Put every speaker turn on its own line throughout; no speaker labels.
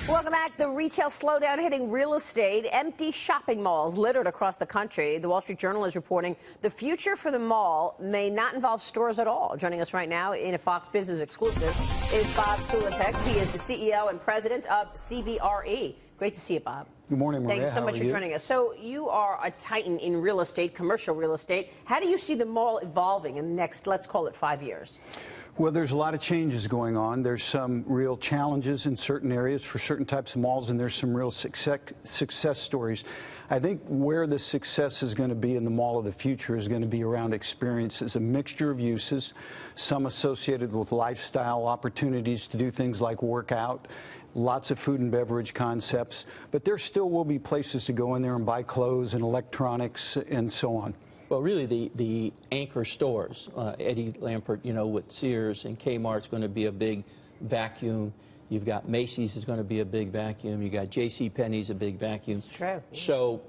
Welcome back. The retail slowdown hitting real estate. Empty shopping malls littered across the country. The Wall Street Journal is reporting the future for the mall may not involve stores at all. Joining us right now in a Fox Business exclusive is Bob Sulentic. He is the CEO and president of CBRE. Great to see you, Bob.
Good morning, Maria.
Thanks so much for joining us. So you are a titan in real estate, commercial real estate. How do you see the mall evolving in the next, let's call it, 5 years?
Well, there's a lot of changes going on. There's some real challenges in certain areas for certain types of malls, and there's some real success stories. I think where the success is going to be in the mall of the future is going to be around experiences, a mixture of uses, some associated with lifestyle opportunities to do things like work out, lots of food and beverage concepts, but there still will be places to go in there and buy clothes and electronics and so on.
Well, really, the anchor stores, Eddie Lampert, you know, with Sears and Kmart's going to be a big vacuum. You've got Macy's is going to be a big vacuum. You got JCPenney's a big vacuum.
It's true.
So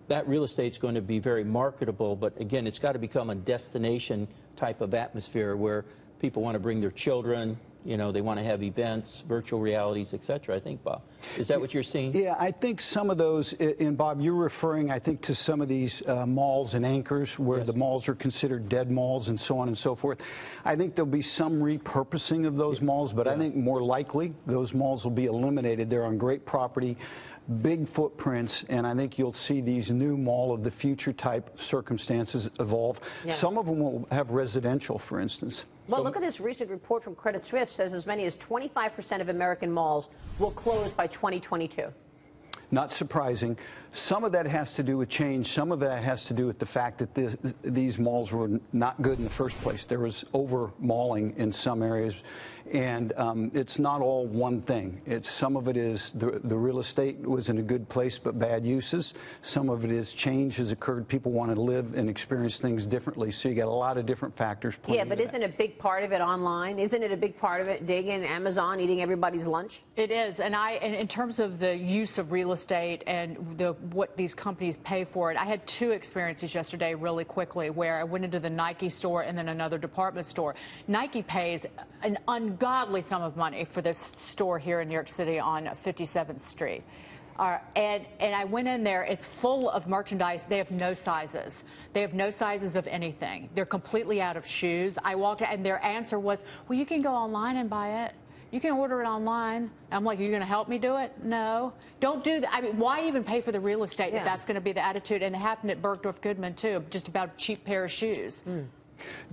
that real estate's going to be very marketable, but again, it's got to become a destination type of atmosphere where people want to bring their children. You know, they want to have events, virtual realities, etc. I think, Bob. Is that what you're seeing?
Yeah, I think some of those, and Bob, you're referring, I think, to some of these malls and anchors where
Yes.
the malls are considered dead malls and so on and so forth. I think there'll be some repurposing of those malls, but I think more likely those malls will be eliminated. They're on great property, big footprints, and I think you'll see these new mall of the future type circumstances evolve.
Yeah.
Some of them will have residential, for instance.
Well, look at this recent report from Credit Suisse. Says as many as 25% of American malls will close by 2022.
Not surprising. Some of that has to do with change. Some of that has to do with the fact that these malls were not good in the first place. There was over-malling in some areas, and it's not all one thing. Some of it is the real estate was in a good place but bad uses. Some of it is change has occurred. People want to live and experience things differently, so you got a lot of different factors playing.
Yeah, but isn't a big part of it online? Isn't it a big part of it digging Amazon, eating everybody's lunch?
It is, and in terms of the use of real estate and what these companies pay for it, I had two experiences yesterday really quickly where I went into the Nike store and then another department store. Nike pays an ungodly sum of money for this store here in New York City on 57th Street. And I went in there, it's full of merchandise. They have no sizes. They have no sizes of anything. They're completely out of shoes. I walked out and their answer was, well, you can go online and buy it. You can order it online. I'm like, are you going to help me do it? No. Don't do that. I mean, why even pay for the real estate if that's going to be the attitude? And it happened at Bergdorf Goodman, too, just about a cheap pair of shoes.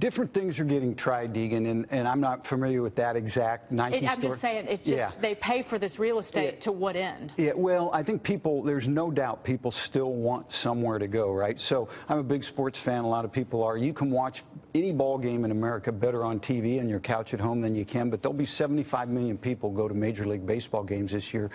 Different things are getting tried, Deegan, and I'm not familiar with that exact Nike store.
I'm just saying, it's just they pay for this real estate to what end?
Yeah, well, I think people, there's no doubt people still want somewhere to go, right? So I'm a big sports fan. A lot of people are. You can watch any ball game in America better on TV on your couch at home than you can, but there'll be 75 million people go to Major League Baseball games this year.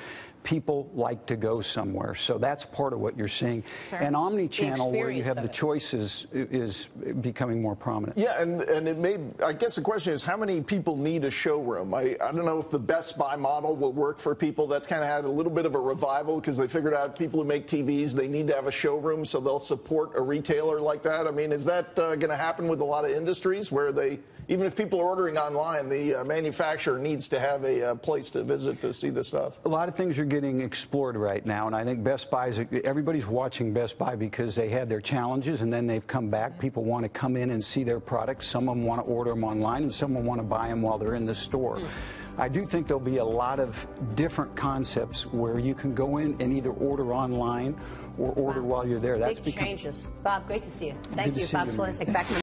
People like to go somewhere, so that's part of what you're seeing.
Sure.
And omni-channel, where you have the choices, is becoming more prominent.
Yeah, and it made, I guess the question is, how many people need a showroom? I don't know if the Best Buy model will work for people. That's kind of had a little bit of a revival because they figured out people who make TVs, they need to have a showroom, so they'll support a retailer like that. I mean, is that going to happen with a lot of industries where they, even if people are ordering online, the manufacturer needs to have a place to visit to see the stuff? A
lot of things are getting explored right now, and I think Best Buy's, everybody's watching Best Buy because they had their challenges and then they've come back. People want to come in and see their products. Some of them want to order them online and some of them want to buy them while they're in the store. I do think there'll be a lot of different concepts where you can go in and either order online or order while you're there. That's
big changes. Bob, great to see you. Thank you, Bob Sulentic. Back